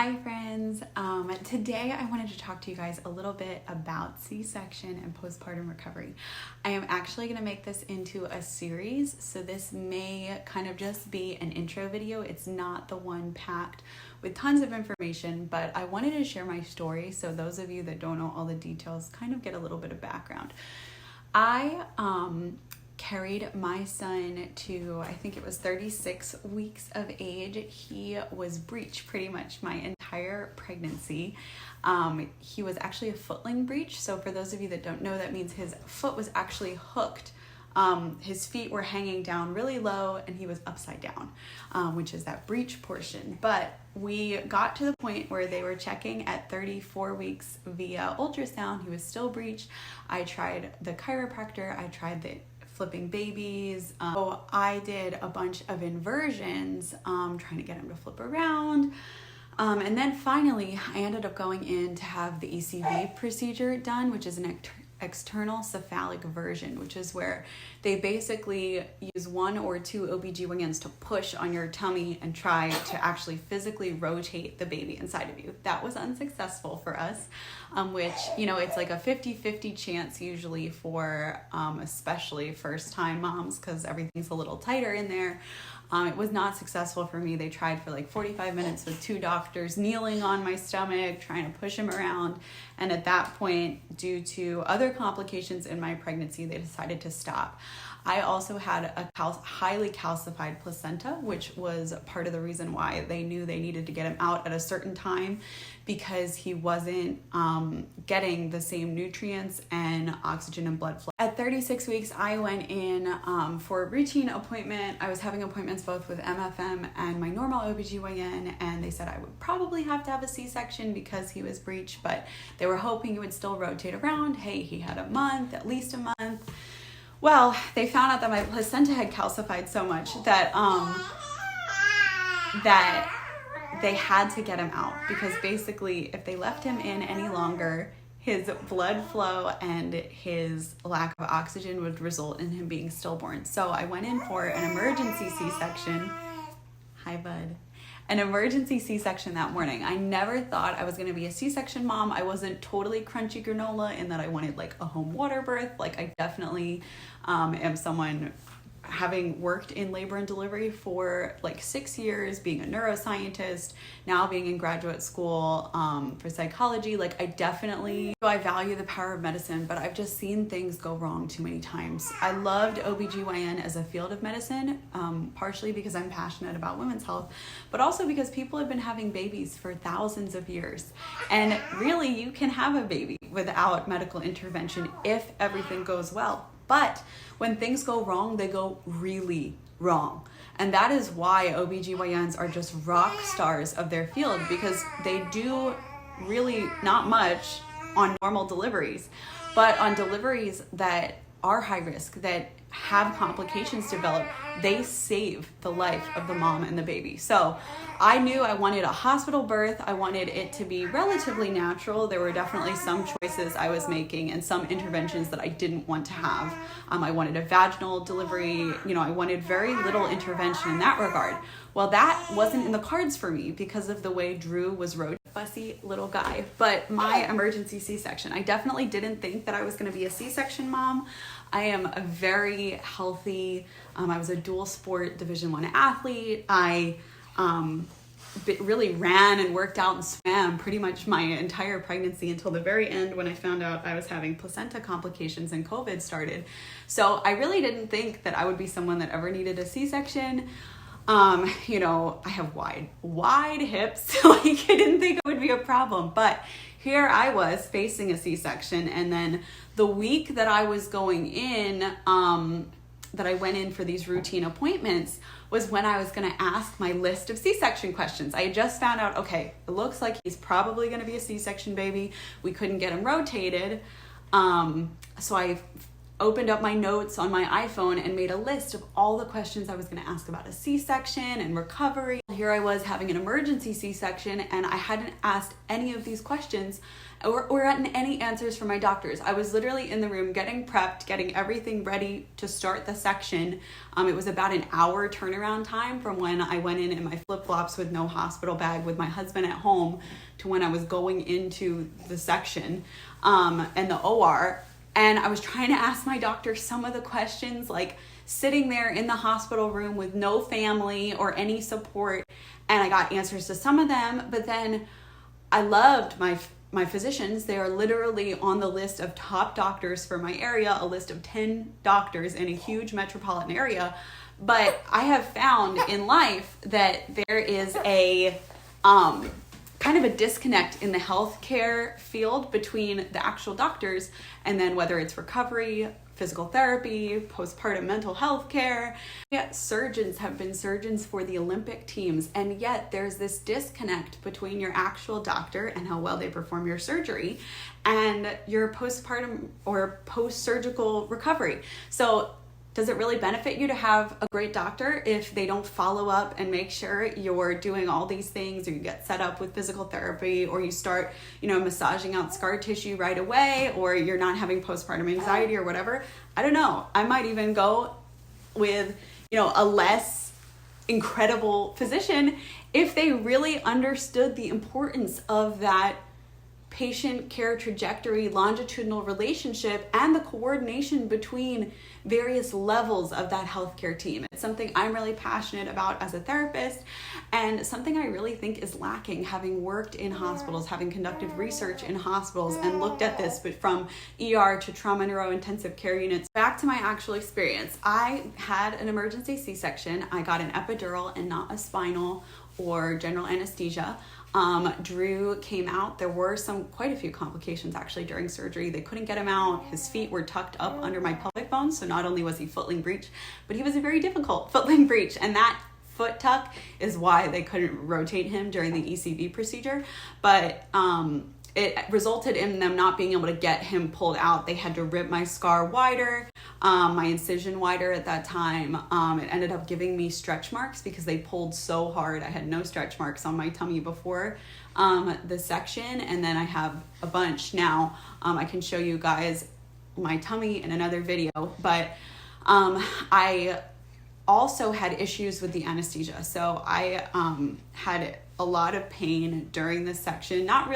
Hi friends, today I wanted to talk to you guys a little bit about C-section and postpartum recovery. I am actually going to make this into a series, so this may kind of just be an intro video. It's not the one packed with tons of information, but I wanted to share my story so those of you that don't know all the details kind of get a little bit of background. I carried my son to, I think it was 36 weeks of age. He was breech pretty much my entire pregnancy. He was actually a footling breech. So for those of you that don't know, that means his foot was actually hooked. His feet were hanging down really low and he was upside down, which is that breech portion. But we got to the point where they were checking at 34 weeks via ultrasound. He was still breech. I tried the chiropractor. I tried the flipping babies. So I did a bunch of inversions, trying to get him to flip around. And then finally, I ended up going in to have the ECV procedure done, which is an external cephalic version, which is where they basically use one or two OBGYNs to push on your tummy and try to actually physically rotate the baby inside of you. That was unsuccessful for us, which, you know, it's like a 50-50 chance usually for especially first-time moms because everything's a little tighter in there. It was not successful for me. They tried for like 45 minutes with two doctors kneeling on my stomach, trying to push him around. And at that point, due to other complications in my pregnancy, they decided to stop. I also had a highly calcified placenta, which was part of the reason why they knew they needed to get him out at a certain time because he wasn't getting the same nutrients and oxygen and blood flow. At 36 weeks, I went in for a routine appointment. I was having appointments both with MFM and my normal OBGYN, and they said I would probably have to have a C-section because he was breech, but they were hoping he would still rotate around. Hey, he had a month, at least a month. Well, they found out that my placenta had calcified so much that that they had to get him out because basically if they left him in any longer, his blood flow and his lack of oxygen would result in him being stillborn. So I went in for an emergency C-section. Hi, bud. An emergency C-section that morning. I never thought I was going to be a C-section mom. I wasn't totally crunchy granola in that I wanted like a home water birth. Like I definitely am someone having worked in labor and delivery for like 6 years, being a neuroscientist, now being in graduate school for psychology. Like I value the power of medicine, but I've just seen things go wrong too many times. I loved OBGYN as a field of medicine, partially because I'm passionate about women's health, but also because people have been having babies for thousands of years. And really you can have a baby without medical intervention if everything goes well. But when things go wrong, they go really wrong. And that is why OBGYNs are just rock stars of their field because they do really not much on normal deliveries, but on deliveries that are high risk, that have complications develop, they save the life of the mom and the baby. So I knew I wanted a hospital birth. I wanted it to be relatively natural. There were definitely some choices I was making and some interventions that I didn't want to have. I wanted a vaginal delivery. You know, I wanted very little intervention in that regard. Well, that wasn't in the cards for me because of the way Drew was rotated. Fussy little guy. But my emergency C-section, I definitely didn't think that I was going to be a C-section mom. I am a very healthy, I was a dual sport Division I athlete. I really ran and worked out and swam pretty much my entire pregnancy until the very end when I found out I was having placenta complications and COVID started. So I really didn't think that I would be someone that ever needed a C-section. You know, I have wide hips. Like I didn't think it would be a problem, but here I was facing a C-section. And then the week that I was going in, that I went in for these routine appointments was when I was going to ask my list of C-section questions. I had just found out, okay, it looks like he's probably going to be a C-section baby. We couldn't get him rotated. So I opened up my notes on my iPhone and made a list of all the questions I was going to ask about a C-section and recovery. Here I was having an emergency C-section, and I hadn't asked any of these questions or gotten any answers from my doctors. I was literally in the room getting prepped, getting everything ready to start the section. It was about an hour turnaround time from when I went in my flip-flops with no hospital bag with my husband at home to when I was going into the section and the OR. And I was trying to ask my doctor some of the questions, like sitting there in the hospital room with no family or any support. And I got answers to some of them, but then I loved my physicians. They are literally on the list of top doctors for my area, a list of 10 doctors in a huge metropolitan area. But I have found in life that there is a kind of a disconnect in the healthcare field between the actual doctors and then whether it's recovery, physical therapy, postpartum mental health care. Yet surgeons have been surgeons for the Olympic teams, and yet there's this disconnect between your actual doctor and how well they perform your surgery and your postpartum or post-surgical recovery. So does it really benefit you to have a great doctor if they don't follow up and make sure you're doing all these things, or you get set up with physical therapy, or you start, massaging out scar tissue right away, or you're not having postpartum anxiety or whatever? I don't know. I might even go with, a less incredible physician if they really understood the importance of that patient care trajectory, longitudinal relationship, and the coordination between various levels of that healthcare team. It's something I'm really passionate about as a therapist, and something I really think is lacking, having worked in hospitals, having conducted research in hospitals and looked at this, but from ER to trauma neurointensive care units. Back to my actual experience. I had an emergency C-section. I got an epidural and not a spinal or general anesthesia. Drew came out. There were quite a few complications actually during surgery. They couldn't get him out. His feet were tucked up under my pelvic bone. So not only was he footling breech, but he was a very difficult footling breech. And that foot tuck is why they couldn't rotate him during the ECV procedure. But, it resulted in them not being able to get him pulled out. They had to rip my scar wider, my incision wider at that time. It ended up giving me stretch marks because they pulled so hard. I had no stretch marks on my tummy before the section, and then I have a bunch now. I can show you guys my tummy in another video, but I also had issues with the anesthesia. So I had a lot of pain during this section, not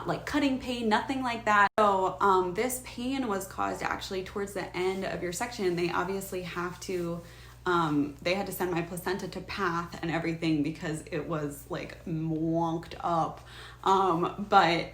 like cutting pain, nothing like that. So this pain was caused actually towards the end of your section. They obviously have to, they had to send my placenta to path and everything because it was like wonked up. But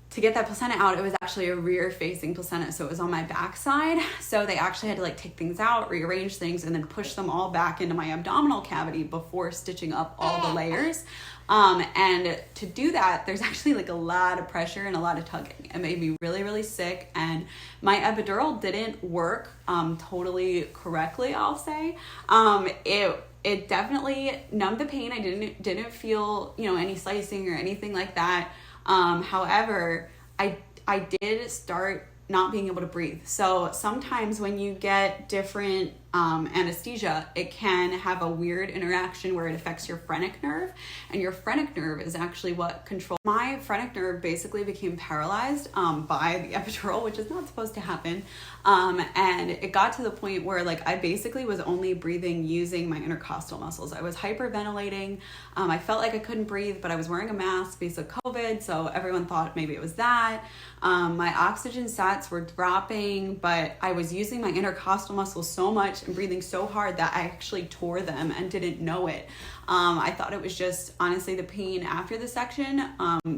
to get that placenta out, it was actually a rear facing placenta. So it was on my backside. So they actually had to take things out, rearrange things, and then push them all back into my abdominal cavity before stitching up all the layers. And to do that, there's actually a lot of pressure and a lot of tugging. It made me really, really sick. And my epidural didn't work totally correctly, I'll say. It definitely numbed the pain. I didn't feel, any slicing or anything like that. However, I did start not being able to breathe. So sometimes when you get different anesthesia, it can have a weird interaction where it affects your phrenic nerve, and your phrenic nerve is actually what controls. My phrenic nerve basically became paralyzed by the epidural, which is not supposed to happen. And it got to the point where I basically was only breathing using my intercostal muscles. I was hyperventilating. I felt like I couldn't breathe, but I was wearing a mask because of COVID. So everyone thought maybe it was that. My oxygen sats were dropping, but I was using my intercostal muscles so much and breathing so hard that I actually tore them and didn't know it. I thought it was just honestly the pain after the section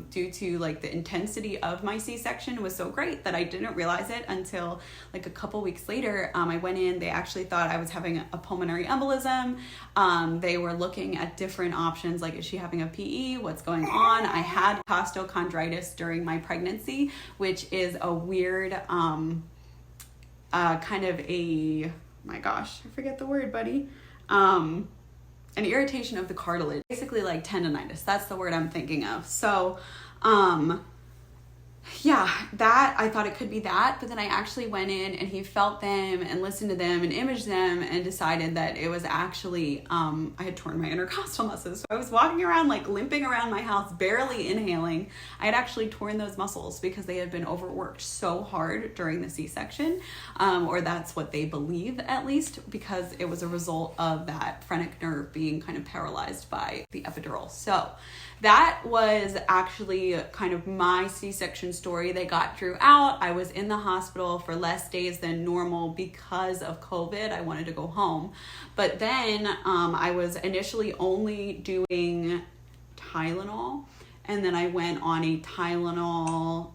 due to the intensity of my C-section was so great that I didn't realize it until a couple weeks later. I went in, they actually thought I was having a pulmonary embolism. They were looking at different options, is she having a PE? What's going on? I had costochondritis during my pregnancy, which is a weird kind of my gosh, I forget the word, buddy. An irritation of the cartilage, basically tendonitis. That's the word I'm thinking of. So yeah, that, I thought it could be that, but then I actually went in and he felt them and listened to them and imaged them and decided that it was actually, I had torn my intercostal muscles. So I was walking around like limping around my house, barely inhaling. I had actually torn those muscles because they had been overworked so hard during the C-section, or that's what they believe at least, because it was a result of that phrenic nerve being kind of paralyzed by the epidural. So that was actually kind of my C-section story. They got throughout. I was in the hospital for less days than normal because of COVID. I wanted to go home. But then I was initially only doing Tylenol, and then I went on a Tylenol,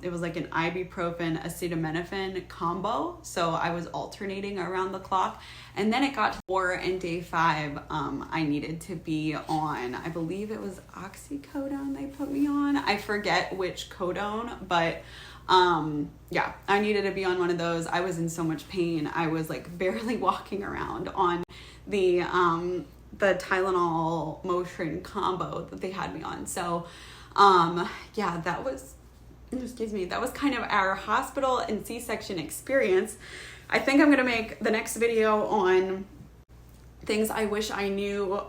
it was like an ibuprofen acetaminophen combo. So I was alternating around the clock. And then it got to 4 and day 5, I needed to be on, I believe it was oxycodone they put me on. I forget which codone, but yeah, I needed to be on one of those. I was in so much pain. I was like barely walking around on the Tylenol Motrin combo that they had me on. So yeah, that was kind of our hospital and C-section experience. I think I'm going to make the next video on things I wish I knew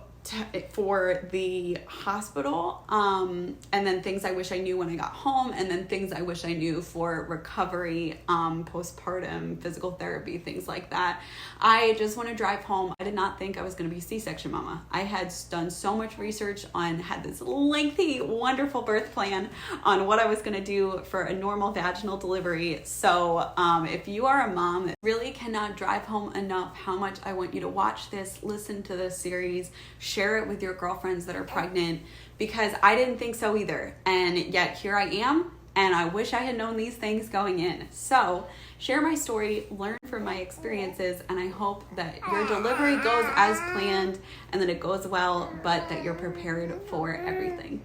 for the hospital, and then things I wish I knew when I got home, and then things I wish I knew for recovery, postpartum, physical therapy, things like that. I just want to drive home. I did not think I was going to be C-section mama. I had done so much research had this lengthy, wonderful birth plan on what I was going to do for a normal vaginal delivery. So if you are a mom that really cannot drive home enough how much I want you to watch this, listen to this series, share it with your girlfriends that are pregnant, because I didn't think so either. And yet here I am, and I wish I had known these things going in. So share my story, learn from my experiences, and I hope that your delivery goes as planned and that it goes well, but that you're prepared for everything.